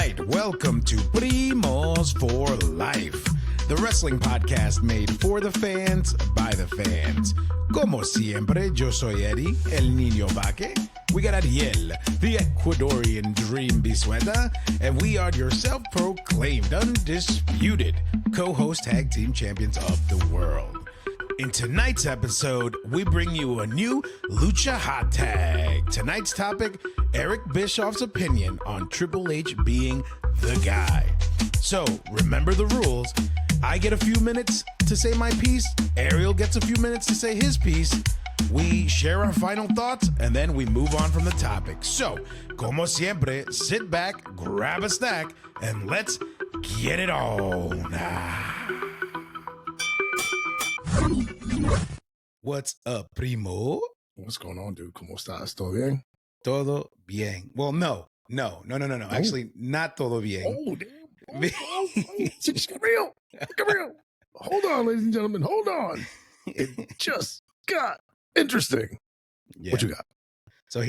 right, welcome to Primos for Life, the wrestling podcast made for the fans, by the fans. Como siempre, yo soy Eddie, el niño vaque. We got Ariel, the Ecuadorian dream bisueta, and we are your self-proclaimed, undisputed co-host tag team champions of the world. In tonight's episode, we bring you a new Lucha Hot Tag. Tonight's topic, Eric Bischoff's opinion on Triple H being the guy. So, remember the rules. I get a few minutes to say my piece. Ariel gets a few minutes to say his piece. We share our final thoughts, and then we move on from the topic. So, como siempre, sit back, grab a snack, and let's get it on. What's up, primo? What's going on, dude? ¿Cómo estás? ¿Todo bien? Todo bien. Well, no. Actually, not todo bien. Oh, damn. Get real. Hold on, ladies and gentlemen. Hold on. It just got interesting. Yeah. What you got? So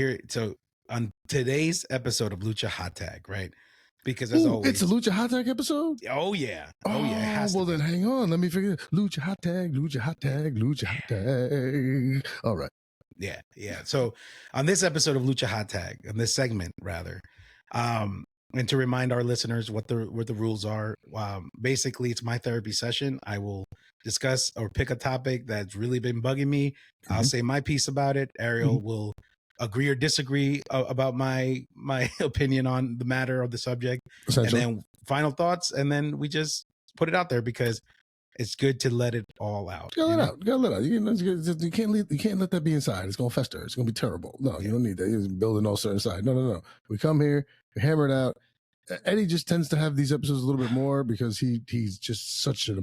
on today's episode of Lucha Hot Tag, right? Because as always, it's a Lucha Hot Tag episode? Oh, yeah. It has well, to then hang on. Let me figure it. Lucha Hot Tag, Lucha Hot Tag, Lucha Hot Tag. All right. Yeah. So on this episode of Lucha Hot Tag, on this segment rather, and to remind our listeners what the rules are, basically it's my therapy session. I will discuss or pick a topic that's really been bugging me. Mm-hmm. I'll say my piece about it. Ariel will agree or disagree about my opinion on the matter of the subject, and then final thoughts, and then we just put it out there because it's good to let it all out. You gotta let it out. You can't let that be inside. It's gonna fester. It's gonna be terrible. No, you don't need that. You're building all certain inside. No. We come here, we hammer it out. Eddie just tends to have these episodes a little bit more because he's just such a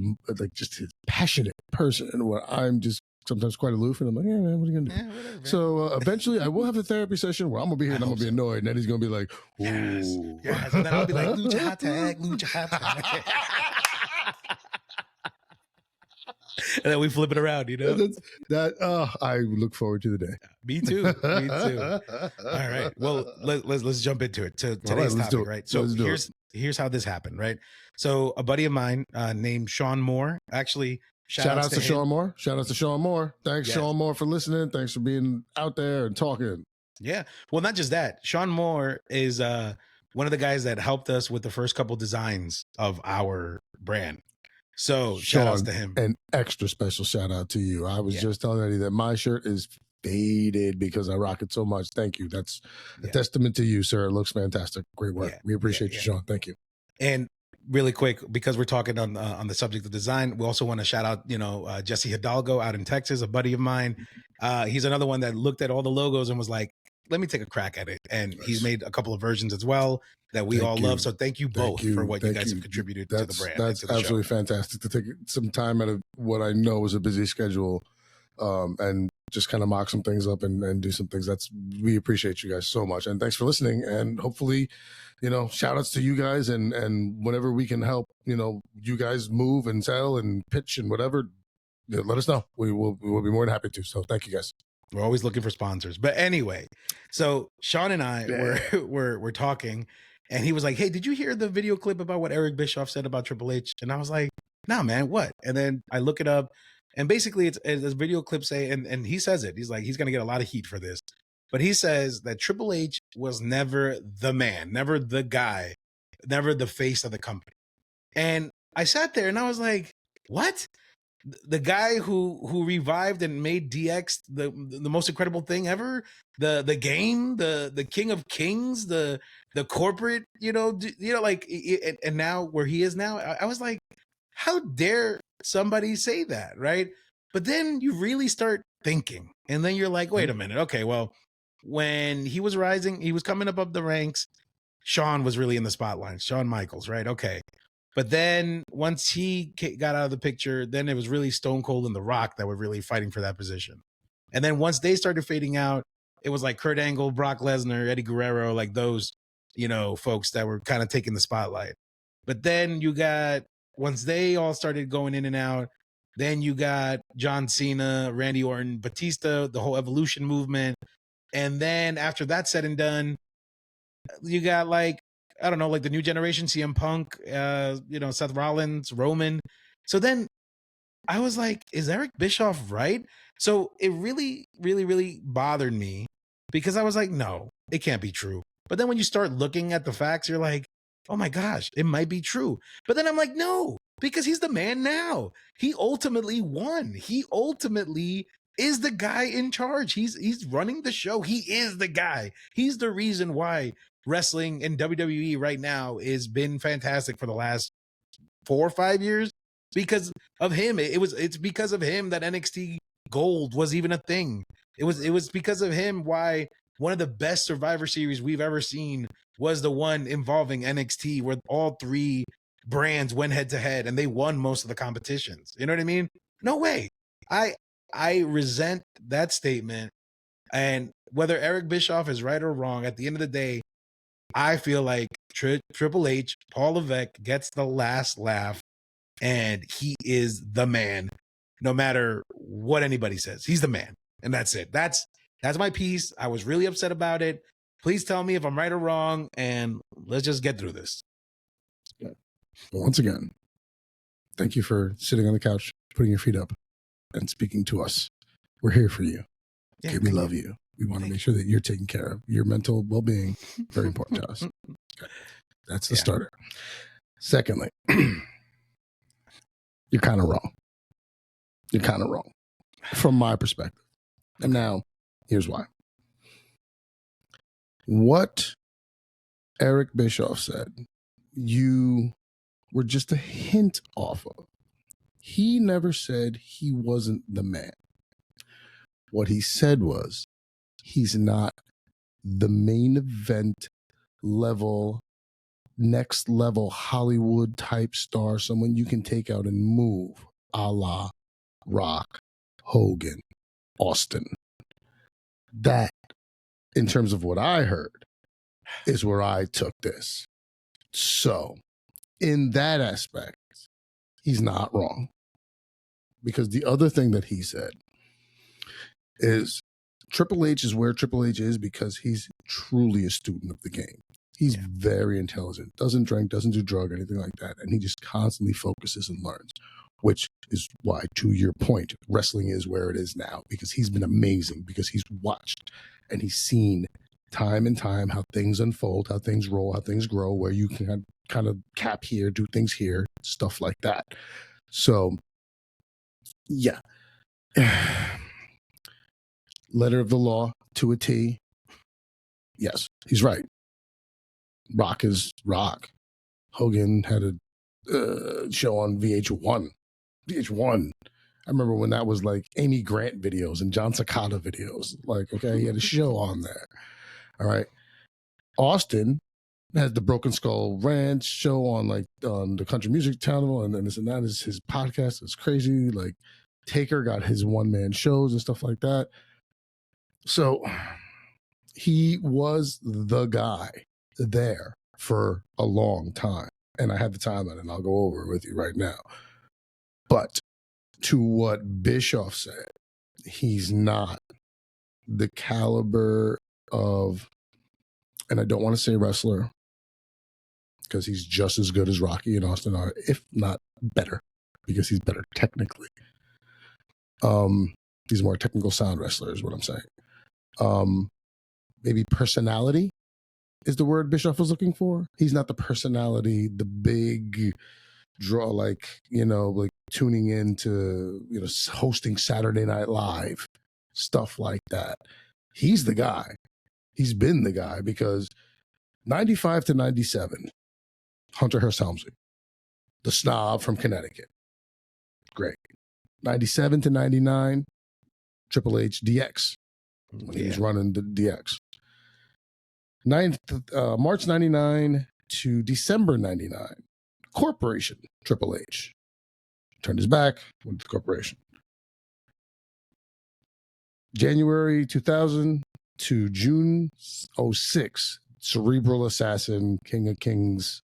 passionate person, where I'm just sometimes quite aloof, and I'm like, yeah, man, what are you gonna do? Yeah, whatever, so eventually I will have a therapy session where I'm gonna be here and I'm gonna be annoyed, and Eddie's gonna be like, ooh. Yes. And then I'll be like, Lucha Hot Tag, Lucha Hot Tag. And then we flip it around, I look forward to the day. Me too. All right. Well, let's jump into it. To today's topic, right? So here's how this happened, right? So a buddy of mine named Sean Moore, actually, shout out to Sean Moore. Shout out to Sean Moore. Thanks, Sean Moore, for listening. Thanks for being out there and talking. Yeah. Well, not just that. Sean Moore is one of the guys that helped us with the first couple designs of our brand. So shout outs to him. An extra special shout out to you. I was just telling Eddie that my shirt is faded because I rock it so much. Thank you. That's a testament to you, sir. It looks fantastic. Great work. We appreciate you, Sean. Thank you. And really quick, because we're talking on the subject of design, we also want to shout out, Jesse Hidalgo out in Texas, a buddy of mine. He's another one that looked at all the logos and was like, let me take a crack at it. And he's made a couple of versions as well that we all love. So thank you both for what you guys have contributed to the brand. That's absolutely fantastic to take some time out of what I know is a busy schedule, and just kind of mock some things up and do some things. We appreciate you guys so much. And thanks for listening. And hopefully, shout outs to you guys, and whenever we can help, you guys move and sell and pitch and whatever, let us know. We will be more than happy to. So thank you guys. We're always looking for sponsors. But anyway, so Sean and I were talking, and he was like, hey, did you hear the video clip about what Eric Bischoff said about Triple H? And I was like, nah, man, what? And then I look it up, and basically it's this video clip and he says it. He's like, he's going to get a lot of heat for this. But he says that Triple H was never the man, never the guy, never the face of the company. And I sat there and I was like, what? The guy who revived and made DX the most incredible thing ever, the game, the king of kings, the corporate, and now where he is now, I was like, how dare somebody say that, right? But then you really start thinking, and then you're like, wait a minute, okay, well, when he was rising, he was coming up the ranks, Shawn was really in the spotlight, Shawn Michaels, right? Okay. But then once he got out of the picture, then it was really Stone Cold and The Rock that were really fighting for that position. And then once they started fading out, it was like Kurt Angle, Brock Lesnar, Eddie Guerrero, like those, folks that were kind of taking the spotlight. But then you got, once they all started going in and out, then you got John Cena, Randy Orton, Batista, the whole Evolution movement. And then after that's said and done, you got like I don't know, like the new generation, CM Punk, Seth Rollins, Roman. So then I was like, is Eric Bischoff right? So it really, really, really bothered me because I was like, no, it can't be true. But then when you start looking at the facts, you're like, oh my gosh, it might be true. But then I'm like, no, because he's the man now. He ultimately won. He ultimately is the guy in charge. He's running the show. He is the guy. He's the reason why wrestling in WWE right now has been fantastic for the last 4 or 5 years because of him. It's because of him that NXT Gold was even a thing. It was because of him why one of the best Survivor Series we've ever seen was the one involving NXT where all 3 brands went head to head and they won most of the competitions. You know what I mean? No way. I resent that statement. And whether Eric Bischoff is right or wrong, at the end of the day, I feel like Triple H, Paul Levesque gets the last laugh, and he is the man. No matter what anybody says, he's the man, and that's it. That's my piece. I was really upset about it. Please tell me if I'm right or wrong, and let's just get through this. Once again, thank you for sitting on the couch, putting your feet up, and speaking to us. We're here for you. Yeah, okay, we love you. We want to make sure that you're taken care of. Your mental well-being, very important to us. Okay. That's the starter. Secondly, you're kind of wrong. You're kind of wrong from my perspective. And now, here's why. What Eric Bischoff said, you were just a hint off of. He never said he wasn't the man. What he said was, he's not the main event level, next level Hollywood type star, someone you can take out and move, a la Rock, Hogan, Austin. That, in terms of what I heard, is where I took this. So, in that aspect, he's not wrong. Because the other thing that he said is Triple H is where Triple H is because he's truly a student of the game. He's very intelligent, doesn't drink, doesn't do drug, anything like that. And he just constantly focuses and learns, which is why, to your point, wrestling is where it is now, because he's been amazing, because he's watched and he's seen time and time how things unfold, how things roll, how things grow, where you can kind of cap here, do things here, stuff like that. So, yeah. Letter of the law to a T. Yes, he's right. Rock is Rock. Hogan had a show on VH1. VH1. I remember when that was like Amy Grant videos and John Cicada videos. Like, okay, he had a show on there. All right. Austin has the Broken Skull Ranch show on like on the Country Music Channel, and then this and that is his podcast. It's crazy. Like Taker got his one-man shows and stuff like that. So he was the guy there for a long time. And I had the time on it, and I'll go over it with you right now. But to what Bischoff said, he's not the caliber of, and I don't want to say wrestler, because he's just as good as Rocky and Austin are, if not better, because he's better technically. He's a more technical sound wrestler is what I'm saying. Maybe personality is the word Bischoff was looking for. He's not the personality, the big draw, like, like tuning into, hosting Saturday Night Live, stuff like that. He's the guy. He's been the guy because 95 to 97, Hunter Hearst Helmsley, the snob from Connecticut. Great. 97 to 99, Triple H DX, when he was running the DX. March 99 to December 99, Corporation Triple H. Turned his back, went to the Corporation. January 2000 to June 06, Cerebral Assassin, King of Kings.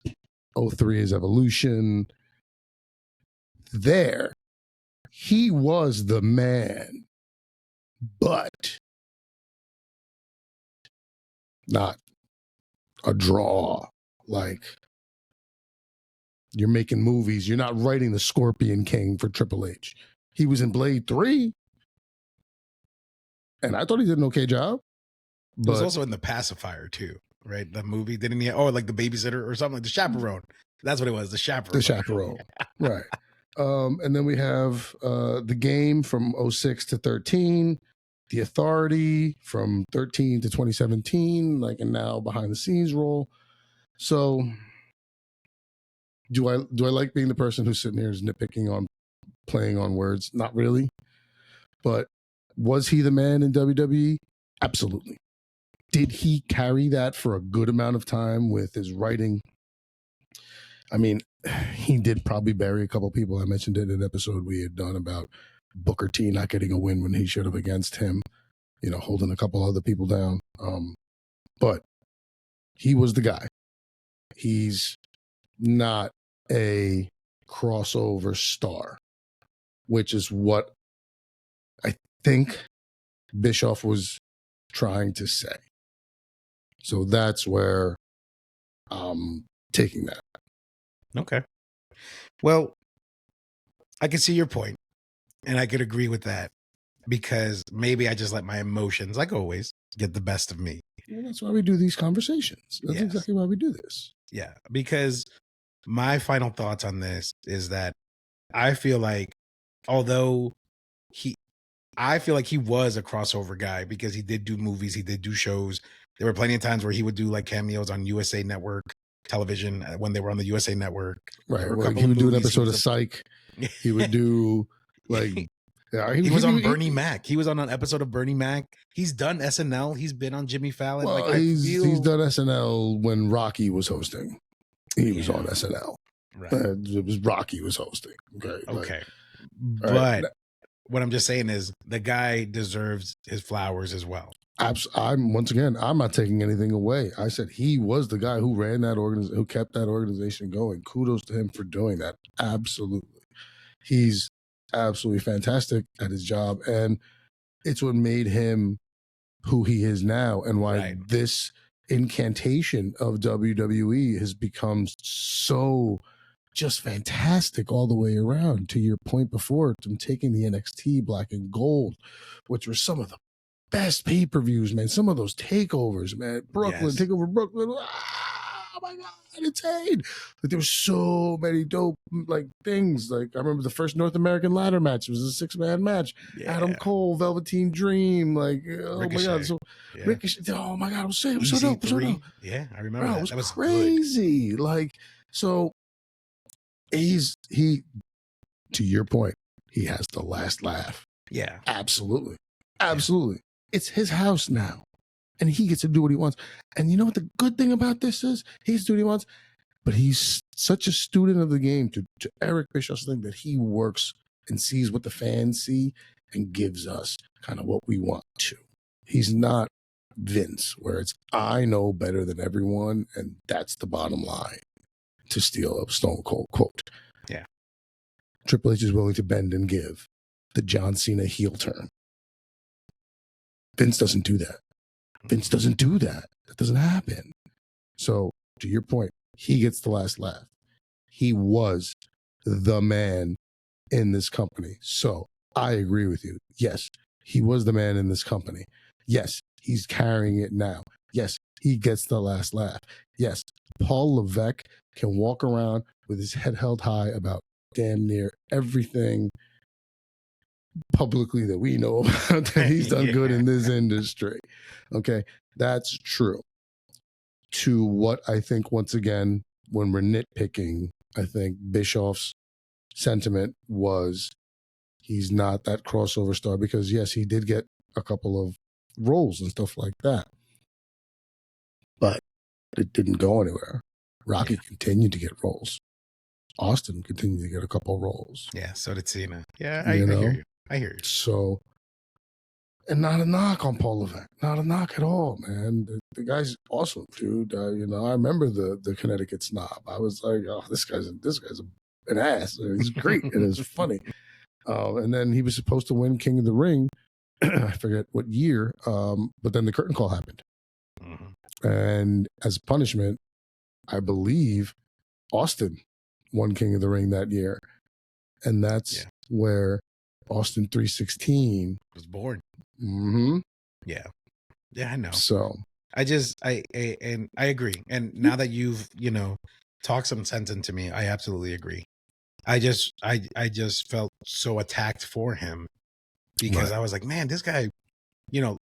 03 is Evolution. There, he was the man, but not a draw Like, you're making movies. You're not writing the Scorpion King for Triple H. He was in Blade 3, and I thought he did an okay job. He was But also in The Pacifier too, right? The movie, didn't he? Oh, like The Babysitter or something, like The Chaperone. That's what it was, The Chaperone. The Chaperone, right. And then we have The Game from 06 to 13, The Authority from 13 to 2017, like, and now behind the scenes role. So do I like being the person who's sitting here is nitpicking on playing on words? Not really. But was he the man in WWE? Absolutely. Did he carry that for a good amount of time with his writing? I mean, he did probably bury a couple people. I mentioned it in an episode we had done about Booker T not getting a win when he should have against him, you know, holding a couple other people down. But he was the guy. He's not a crossover star, which is what I think Bischoff was trying to say. So that's where I'm taking that. Okay. Well, I can see your point, and I could agree with that, because maybe I just let my emotions, like always, get the best of me. Well, that's why we do these conversations. That's Yes. exactly why we do this. Yeah, because my final thoughts on this is that I feel like, although I feel like he was a crossover guy, because he did do movies, he did do shows. There were plenty of times where he would do like cameos on USA Network television when they were on the USA Network. Right. Well, he would do an episode of Psych. He would do like, yeah, he was on Bernie Mac. He was on an episode of Bernie Mac. He's done SNL. He's been on Jimmy Fallon. Well, like he's done SNL when Rocky was hosting. He was on SNL. Right. It was Rocky was hosting. Okay. Okay. Like, but what I'm just saying is the guy deserves his flowers as well. I'm not taking anything away. I said he was the guy who ran that organization, who kept that organization going. Kudos to him for doing that. Absolutely. He's absolutely fantastic at his job. And it's what made him who he is now, and why this incantation of WWE has become so just fantastic all the way around. To your point before, from taking the NXT Black and Gold, which were some of the best pay-per-views, man. Some of those takeovers, man. Brooklyn, takeover Brooklyn. Oh my God, insane. Like, there were so many dope like things. Like, I remember the first North American ladder match. It was a 6-man match. Yeah. Adam Cole, Velveteen Dream. Like, oh Ricochet. My God. So Ricochet, oh my God, it was so dope. So yeah, I remember that. That was crazy. Good. Like, so he, to your point, he has the last laugh. Yeah. Absolutely. Absolutely. It's his house now, and he gets to do what he wants. And you know what the good thing about this is? He gets to do what he wants, but he's such a student of the game, to Eric Bischoff's thing, that he works and sees what the fans see and gives us kind of what we want to. He's not Vince, where it's, I know better than everyone, and that's the bottom line, to steal a Stone Cold quote. Yeah. Triple H is willing to bend and give. The John Cena heel turn. Vince doesn't do that. Vince doesn't do that. That doesn't happen. So, to your point, he gets the last laugh. He was the man in this company. So, I agree with you. Yes, he was the man in this company. Yes, he's carrying it now. Yes, he gets the last laugh. Yes, Paul Levesque can walk around with his head held high about damn near everything publicly that we know about, that he's done good in this industry. Okay, that's true. To what I think, once again, when we're nitpicking, I think Bischoff's sentiment was he's not that crossover star, because yes, he did get a couple of roles and stuff like that, but it didn't go anywhere. Rocky continued to get roles. Austin continued to get a couple of roles. Yeah, so did Cena. Yeah, I hear you. I hear you. So, and not a knock on Paul Levesque. Not a knock at all, man. The guy's awesome, dude. You know, I remember the Connecticut Snob. I was like, oh, this guy's an ass. He's great and it's funny. And then he was supposed to win King of the Ring. I forget what year. But then the curtain call happened. Mm-hmm. And as punishment, I believe Austin won King of the Ring that year. And that's where Austin 316 was born. Mm-hmm. Yeah. Yeah, I know. So I agree. And now that you've, talked some sense into me, I absolutely agree. I just felt so attacked for him because I was like, man, this guy,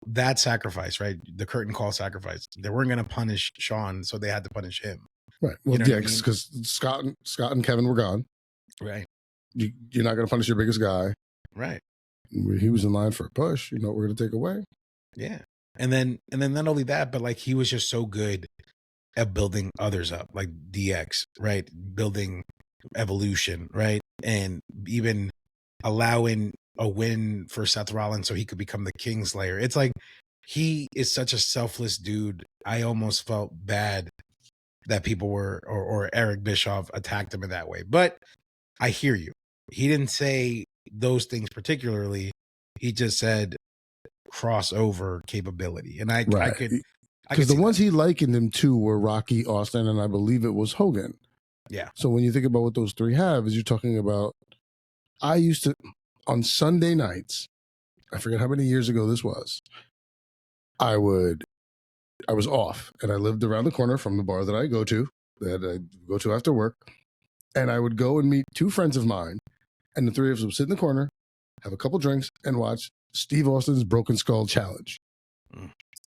that sacrifice, right? The curtain call sacrifice. They weren't going to punish Sean, so they had to punish him. Right. Well, because Scott and Kevin were gone. Right. You're not going to punish your biggest guy. Right. He was in line for a push. You know what we're going to take away? Yeah. And then not only that, but like he was just so good at building others up, like DX, right? Building Evolution, right? And even allowing a win for Seth Rollins so he could become the Kingslayer. It's like he is such a selfless dude. I almost felt bad that people were or Eric Bischoff attacked him in that way. But I hear you. He didn't say those things particularly. He just said crossover capability. And I could because the ones he likened him to were Rocky, Austin, and I believe it was Hogan. Yeah. So when you think about what those three have, is you're talking about, I used to, on Sunday nights, I forget how many years ago this was, I was off and I lived around the corner from the bar that I go to after work. And I would go and meet two friends of mine, and the three of us would sit in the corner, have a couple drinks, and watch Steve Austin's Broken Skull Challenge.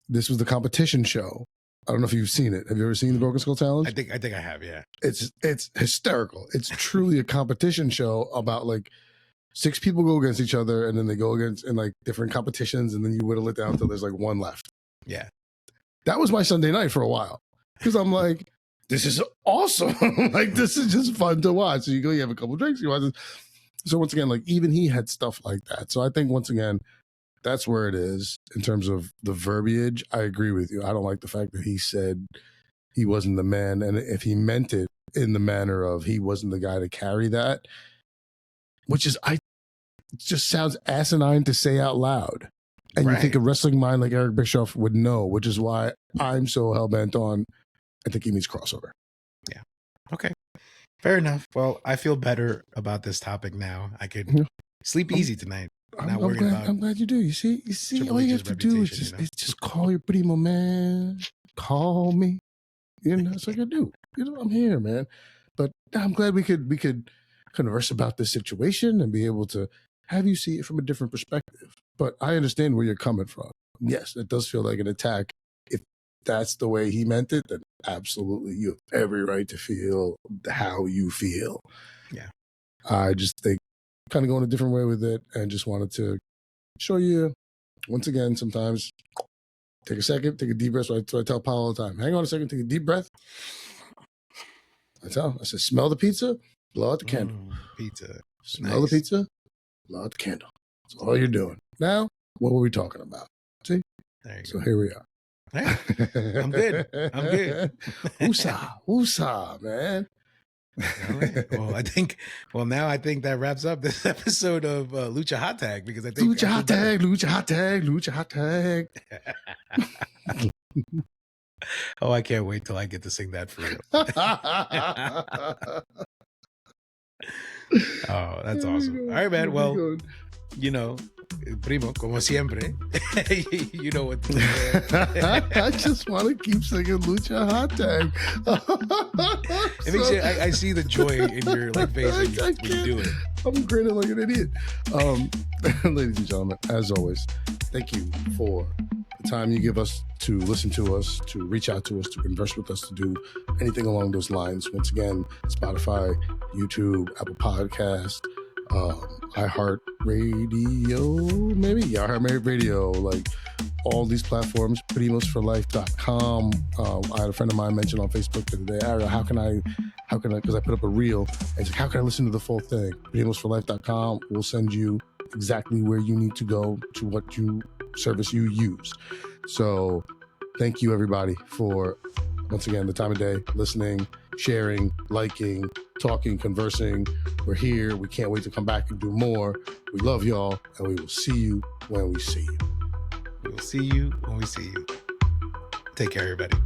This was the competition show. I don't know if you've seen it. Have you ever seen the Broken Skull Challenge? I think I have, yeah. It's hysterical. It's truly a competition show about like 6 people go against each other, and then they go against in like different competitions, and then you whittle it down until there's like one left. Yeah. That was my Sunday night for a while. Because I'm like, this is awesome. Like, this is just fun to watch. So you go, you have a couple drinks, you watch this. So once again, like even he had stuff like that. So I think once again, that's where it is in terms of the verbiage. I agree with you. I don't like the fact that he said he wasn't the man. And if he meant it in the manner of he wasn't the guy to carry that, which is, it just sounds asinine to say out loud. And you think a wrestling mind like Eric Bischoff would know, which is why I'm so hell-bent on, I think he needs crossover. Yeah. Okay. Fair enough. Well, I feel better about this topic now. I could sleep easy tonight. I'm glad you do. You see, all you have to do is just call your primo, man. Call me. That's like I do. I'm here, man. But I'm glad we could converse about this situation and be able to have you see it from a different perspective. But I understand where you're coming from. Yes, it does feel like an attack. If that's the way he meant it, then absolutely you have every right to feel how you feel. Yeah. I just think kind of going a different way with it and just wanted to show you, once again, sometimes take a second, take a deep breath. So I tell Paul all the time, hang on a second, take a deep breath. I said, smell the pizza, blow out the candle. Pizza. Smell the pizza, blow out the candle. That's all you're doing. Now, what were we talking about? See? There you so go. Here we are. Right. I'm good. Woosah, man. All right. Now I think that wraps up this episode of Lucha Hot Tag because I think Lucha Hot Tag. Oh, I can't wait till I get to sing that for you. Oh, that's awesome. All right, man. Well, primo, como siempre, you know what to do. I just want to keep singing Lucha Hot Tag. I see the joy in your face when you do it. I'm grinning like an idiot. Ladies and gentlemen, as always, thank you for the time you give us to listen to us, to reach out to us, to converse with us, to do anything along those lines. Once again, Spotify, YouTube, Apple Podcast, iHeartRadio, maybe iHeartRadio, like all these platforms, primosforlife.com. I had a friend of mine mention on Facebook the other day, Ariel, how can I, because I put up a reel, and he's like, how can I listen to the full thing? Primosforlife.com will send you exactly where you need to go to what service you use. So thank you everybody for, once again, the time of day, listening, sharing, liking, talking, conversing. We're here. We can't wait to come back and do more. We love y'all, and we will see you when we see you. We will see you when we see you. Take care, everybody.